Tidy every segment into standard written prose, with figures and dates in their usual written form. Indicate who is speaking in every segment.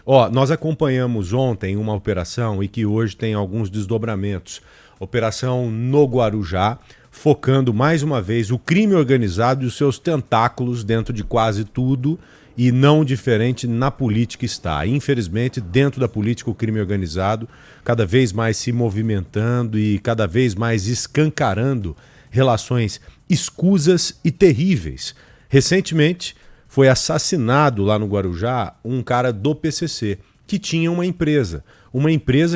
Speaker 1: Ó, nós acompanhamos ontem uma operação e que hoje tem alguns desdobramentos. Operação no Guarujá, focando mais uma vez o crime organizado e os seus tentáculos dentro de quase tudo e não diferente na política está. Infelizmente, dentro da política, o crime organizado cada vez mais se movimentando e cada vez mais escancarando relações escusas e terríveis. Recentemente, foi assassinado lá no Guarujá um cara do PCC, que tinha uma empresa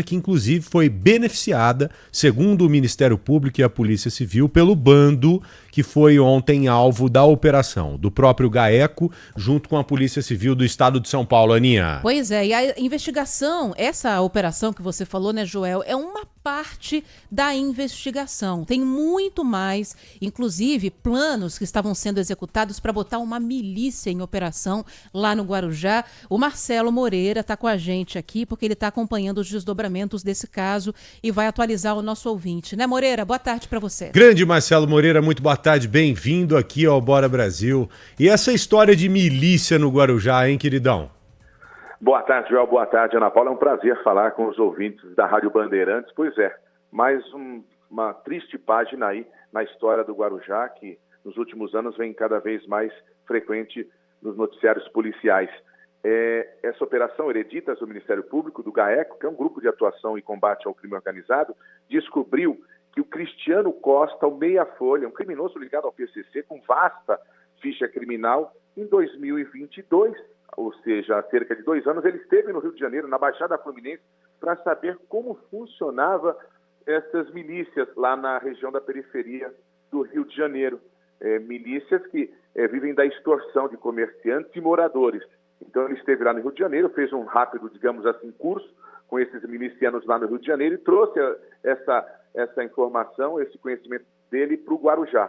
Speaker 1: que inclusive foi beneficiada, segundo o Ministério Público e a Polícia Civil, pelo bando que foi ontem alvo da operação, do próprio GAECO, junto com a Polícia Civil do Estado de São Paulo, Aninha.
Speaker 2: Pois é, e a investigação, essa operação que você falou, né, Joel, é uma parte da investigação. Tem muito mais, inclusive planos que estavam sendo executados para botar uma milícia em operação lá no Guarujá. O Marcelo Moreira está com a gente aqui porque ele está acompanhando os desdobramentos desse caso e vai atualizar o nosso ouvinte. Né, Moreira? Boa tarde para você.
Speaker 1: Grande Marcelo Moreira, muito boa tarde, bem-vindo aqui ao Bora Brasil. E essa história de milícia no Guarujá, hein, queridão?
Speaker 3: Boa tarde, Joel. Boa tarde, Ana Paula. É um prazer falar com os ouvintes da Rádio Bandeirantes. Pois é, mais uma triste página aí na história do Guarujá, que nos últimos anos vem cada vez mais frequente nos noticiários policiais. Essa operação Hereditas do Ministério Público, do GAECO, que é um grupo de atuação e combate ao crime organizado, descobriu que o Cristiano Costa, o meia-folha, um criminoso ligado ao PCC, com vasta ficha criminal, em 2022, ou seja, há cerca de 2 anos, ele esteve no Rio de Janeiro, na Baixada Fluminense, para saber como funcionava essas milícias lá na região da periferia do Rio de Janeiro. Milícias que vivem da extorsão de comerciantes e moradores. Então ele esteve lá no Rio de Janeiro, fez um rápido, digamos assim, curso com esses milicianos lá no Rio de Janeiro e trouxe essa informação, esse conhecimento dele para o Guarujá.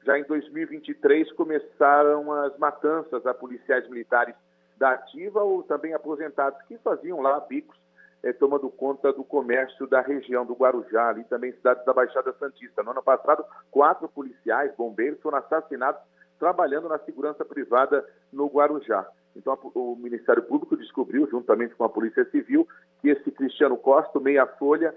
Speaker 3: Já em 2023 começaram as matanças a policiais militares da ativa ou também aposentados que faziam lá bicos, tomando conta do comércio da região do Guarujá, ali também cidades da Baixada Santista. No ano passado, 4 policiais, bombeiros, foram assassinados trabalhando na segurança privada no Guarujá. Então, o Ministério Público descobriu, juntamente com a Polícia Civil, que esse Cristiano Costa, meia-folha,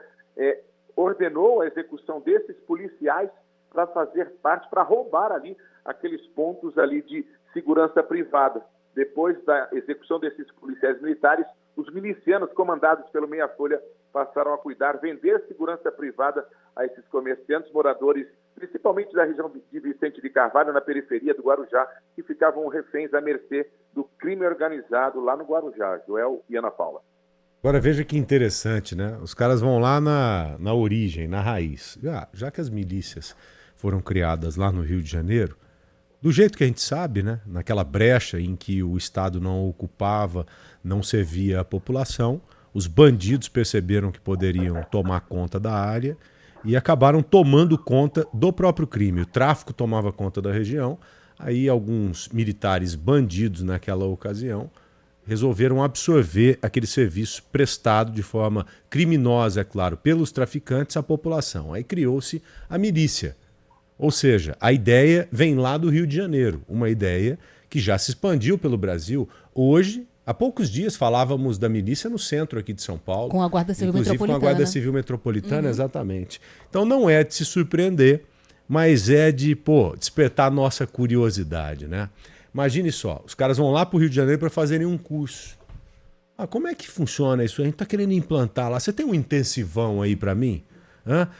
Speaker 3: ordenou a execução desses policiais para fazer parte, para roubar ali aqueles pontos ali de segurança privada. Depois da execução desses policiais militares, os milicianos comandados pelo meia-folha passaram a vender segurança privada a esses comerciantes, moradores, principalmente da região de Vicente de Carvalho, na periferia do Guarujá, que ficavam reféns à mercê do crime organizado lá no Guarujá. Joel e Ana Paula.
Speaker 1: Agora veja que interessante, né? Os caras vão lá na origem, na raiz. Já que as milícias foram criadas lá no Rio de Janeiro, do jeito que a gente sabe, né? Naquela brecha em que o Estado não ocupava, não servia a população, os bandidos perceberam que poderiam tomar conta da área e acabaram tomando conta do próprio crime. O tráfico tomava conta da região, aí alguns militares bandidos naquela ocasião resolveram absorver aquele serviço prestado de forma criminosa, é claro, pelos traficantes à população. Aí criou-se a milícia. Ou seja, a ideia vem lá do Rio de Janeiro, uma ideia que já se expandiu pelo Brasil. Hoje, há poucos dias, falávamos da milícia no centro aqui de São Paulo.
Speaker 2: Com a Guarda Civil
Speaker 1: Metropolitana.
Speaker 2: Metropolitana.
Speaker 1: Com a Guarda Civil Metropolitana, exatamente. Então não é de se surpreender, mas é de, despertar nossa curiosidade, né? Imagine só, os caras vão lá para o Rio de Janeiro para fazerem um curso. Como é que funciona isso? A gente está querendo implantar lá. Você tem um intensivão aí para mim?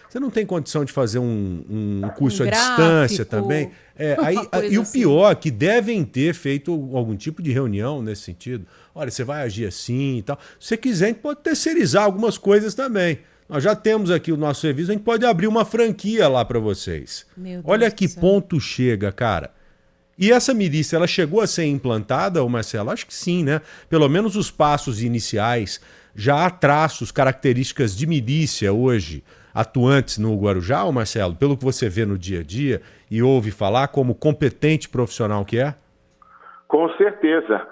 Speaker 1: Você não tem condição de fazer um curso à distância também? E o pior, que devem ter feito algum tipo de reunião nesse sentido. Olha, você vai agir assim e tal. Se você quiser, a gente pode terceirizar algumas coisas também. Nós já temos aqui o nosso serviço, a gente pode abrir uma franquia lá para vocês. Olha que ponto chega, cara. E essa milícia, ela chegou a ser implantada, Marcelo? Acho que sim, né? Pelo menos os passos iniciais. Já há traços, características de milícia hoje atuantes no Guarujá, Marcelo? Pelo que você vê no dia a dia e ouve falar como competente profissional que é?
Speaker 3: Com certeza.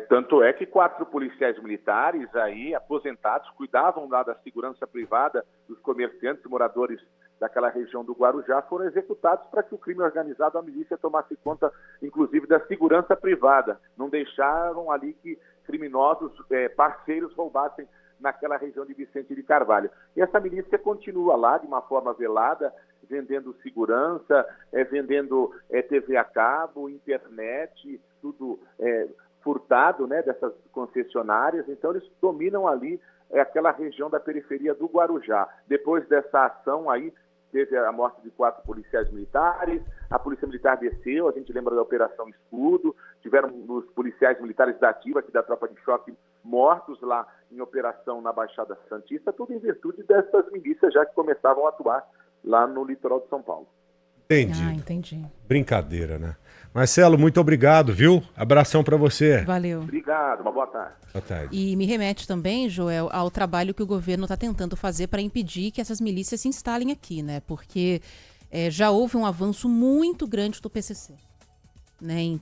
Speaker 3: Tanto é que 4 policiais militares aí, aposentados, cuidavam lá da segurança privada dos comerciantes e moradores daquela região do Guarujá, foram executados para que o crime organizado, a milícia, tomasse conta, inclusive, da segurança privada. Não deixaram ali que criminosos, parceiros roubassem naquela região de Vicente de Carvalho. E essa milícia continua lá de uma forma velada, vendendo segurança, vendendo TV a cabo, internet, tudo furtado, né, dessas concessionárias. Então eles dominam ali aquela região da periferia do Guarujá. Depois dessa ação aí, teve a morte de 4 policiais militares, a Polícia Militar desceu, a gente lembra da Operação Escudo, tiveram os policiais militares da ativa, aqui da Tropa de Choque, mortos lá em operação na Baixada Santista, tudo em virtude dessas milícias já que começavam a atuar lá no litoral de São Paulo.
Speaker 2: Entendi.
Speaker 1: Brincadeira, né? Marcelo, muito obrigado, viu? Abração para você.
Speaker 2: Valeu.
Speaker 3: Obrigado, uma boa tarde.
Speaker 1: Boa tarde.
Speaker 2: E me remete também, Joel, ao trabalho que o governo está tentando fazer para impedir que essas milícias se instalem aqui, né? Porque já houve um avanço muito grande do PCC, né? Em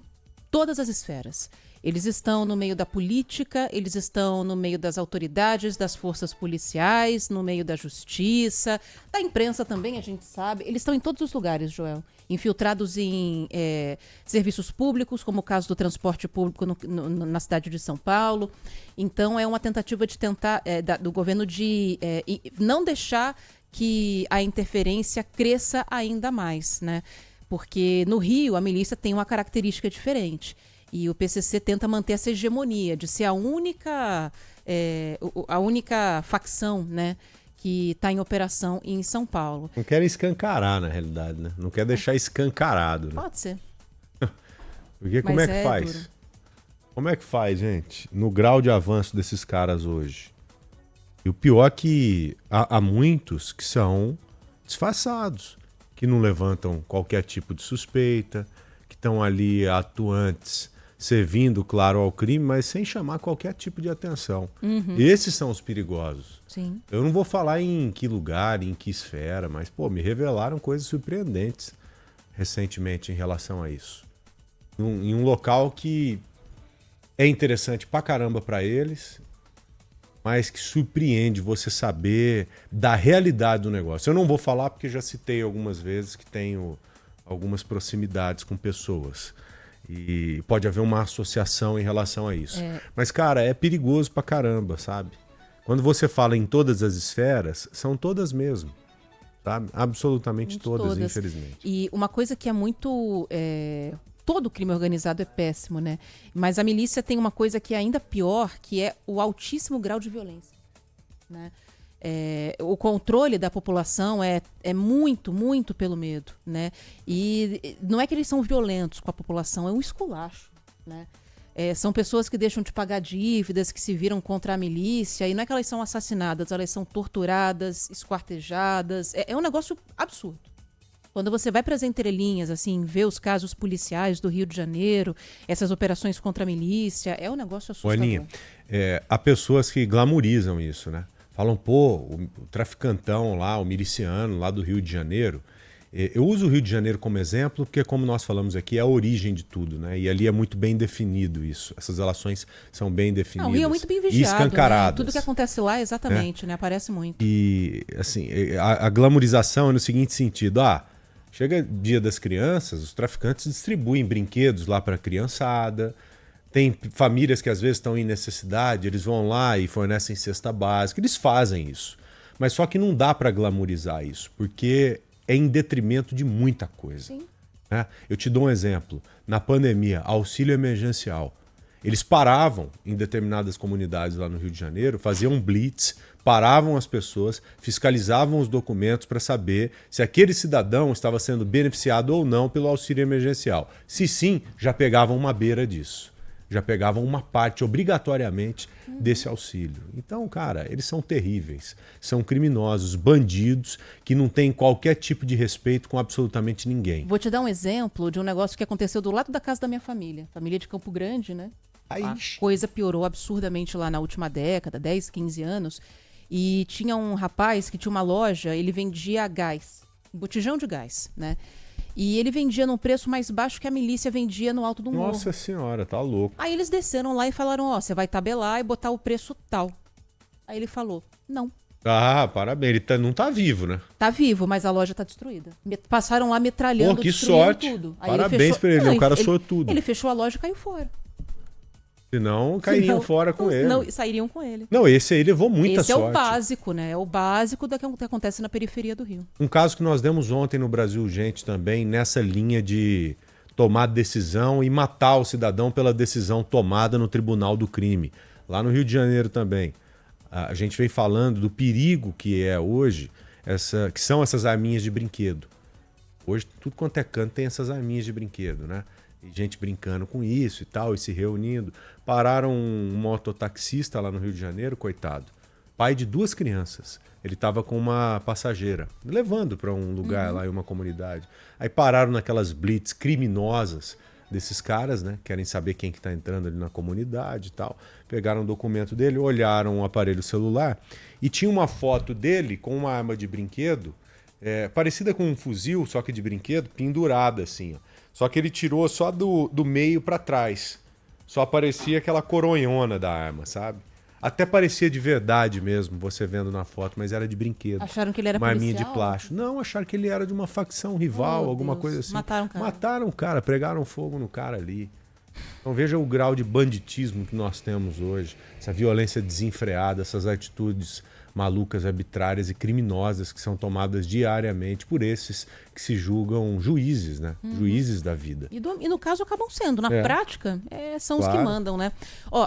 Speaker 2: todas as esferas. Eles estão no meio da política, eles estão no meio das autoridades, das forças policiais, no meio da justiça, da imprensa também, a gente sabe. Eles estão em todos os lugares, Joel. Infiltrados em serviços públicos, como o caso do transporte público na cidade de São Paulo. Então, é uma tentativa de tentar, do governo de não deixar que a interferência cresça ainda mais, né? Porque no Rio, a milícia tem uma característica diferente. E o PCC tenta manter essa hegemonia de ser a única facção, né, que está em operação em São Paulo.
Speaker 1: Não querem escancarar, na realidade, né? Não quer deixar escancarado. Né?
Speaker 2: Pode ser.
Speaker 1: Porque como é que faz? Duro. Como é que faz, gente? No grau de avanço desses caras hoje. E o pior é que há muitos que são disfarçados, que não levantam qualquer tipo de suspeita, que estão ali atuantes, servindo, claro, ao crime, mas sem chamar qualquer tipo de atenção.
Speaker 2: Uhum.
Speaker 1: Esses são os perigosos.
Speaker 2: Sim.
Speaker 1: Eu não vou falar em que lugar, em que esfera, mas, me revelaram coisas surpreendentes recentemente em relação a isso. Em um local que é interessante pra caramba pra eles, mas que surpreende você saber da realidade do negócio. Eu não vou falar porque já citei algumas vezes que tenho algumas proximidades com pessoas. E pode haver uma associação em relação a isso. Mas, cara, é perigoso pra caramba, sabe? Quando você fala em todas as esferas, são todas mesmo. Tá? Absolutamente todas, infelizmente.
Speaker 2: E uma coisa que é muito... Todo crime organizado é péssimo, né? Mas a milícia tem uma coisa que é ainda pior, que é o altíssimo grau de violência, né? O controle da população é muito, muito pelo medo, né? E não é que eles são violentos com a população, é um esculacho, né? São pessoas que deixam de pagar dívidas, que se viram contra a milícia, e não é que elas são assassinadas, elas são torturadas, esquartejadas. É um negócio absurdo. Quando você vai para as entrelinhas, assim, ver os casos policiais do Rio de Janeiro, essas operações contra a milícia, é um negócio assustador.
Speaker 1: Aninha, há pessoas que glamorizam isso, né? Falam, o traficantão lá, o miliciano lá do Rio de Janeiro. Eu uso o Rio de Janeiro como exemplo porque, como nós falamos aqui, é a origem de tudo, né? E ali é muito bem definido isso. Essas relações são bem definidas.
Speaker 2: O Rio é muito bem vigiado,
Speaker 1: e escancaradas.
Speaker 2: Né? Tudo que acontece lá, exatamente, né? Aparece muito.
Speaker 1: E, assim, a glamorização é no seguinte sentido. Chega Dia das Crianças, os traficantes distribuem brinquedos lá para a criançada. Tem famílias que às vezes estão em necessidade, eles vão lá e fornecem cesta básica, eles fazem isso. Mas só que não dá para glamorizar isso, porque é em detrimento de muita coisa.
Speaker 2: Sim.
Speaker 1: Né? Eu te dou um exemplo. Na pandemia, auxílio emergencial. Eles paravam em determinadas comunidades lá no Rio de Janeiro, faziam blitz, paravam as pessoas, fiscalizavam os documentos para saber se aquele cidadão estava sendo beneficiado ou não pelo auxílio emergencial. Se sim, já pegavam uma beira disso. Já pegavam uma parte obrigatoriamente desse auxílio. Então, cara, eles são terríveis. São criminosos, bandidos, que não têm qualquer tipo de respeito com absolutamente ninguém.
Speaker 2: Vou te dar um exemplo de um negócio que aconteceu do lado da casa da minha família. Família de Campo Grande, né? A coisa piorou absurdamente lá na última década, 10, 15 anos. E tinha um rapaz que tinha uma loja, ele vendia gás, botijão de gás, né? E ele vendia num preço mais baixo que a milícia vendia no alto do morro.
Speaker 1: Nossa senhora, tá louco.
Speaker 2: Aí eles desceram lá e falaram, você vai tabelar e botar o preço tal. Aí ele falou, não.
Speaker 1: Parabéns, ele não tá vivo, né?
Speaker 2: Tá vivo, mas a loja tá destruída. Passaram lá metralhando,
Speaker 1: que
Speaker 2: destruindo
Speaker 1: sorte.
Speaker 2: Tudo. Aí
Speaker 1: parabéns pra ele, o cara sortudo.
Speaker 2: Ele fechou a loja e caiu fora.
Speaker 1: Senão cairiam fora com ele.
Speaker 2: Não, sairiam com ele.
Speaker 1: Não, esse aí levou muita
Speaker 2: Esse
Speaker 1: sorte.
Speaker 2: é o básico, né? É o básico do que acontece na periferia do Rio.
Speaker 1: Um caso que nós demos ontem no Brasil Urgente também, nessa linha de tomar decisão e matar o cidadão pela decisão tomada no tribunal do crime. Lá no Rio de Janeiro também. A gente vem falando do perigo que é hoje, que são essas arminhas de brinquedo. Hoje, tudo quanto é canto tem essas arminhas de brinquedo, né? E gente brincando com isso e tal, e se reunindo. Pararam um mototaxista lá no Rio de Janeiro, coitado. Pai de 2 crianças. Ele estava com uma passageira, levando para um lugar lá em uma comunidade. Aí pararam naquelas blitz criminosas desses caras, né? Querem saber quem que tá entrando ali na comunidade e tal. Pegaram o documento dele, olharam o aparelho celular e tinha uma foto dele com uma arma de brinquedo, parecida com um fuzil, só que de brinquedo, pendurada assim, ó. Só que ele tirou só do meio para trás. Só aparecia aquela coronhona da arma, sabe? Até parecia de verdade mesmo, você vendo na foto, mas era de brinquedo.
Speaker 2: Acharam que ele era
Speaker 1: uma arminha
Speaker 2: policial?
Speaker 1: de plástico. Não, acharam que ele era de uma facção rival, alguma coisa assim.
Speaker 2: Mataram o cara.
Speaker 1: Mataram o cara, pregaram fogo no cara ali. Então veja o grau de banditismo que nós temos hoje. Essa violência desenfreada, essas atitudes malucas, arbitrárias e criminosas que são tomadas diariamente por esses que se julgam juízes, né? Juízes da vida.
Speaker 2: E no caso acabam sendo. Na prática, são os que
Speaker 1: Claro.
Speaker 2: mandam, né? Ó,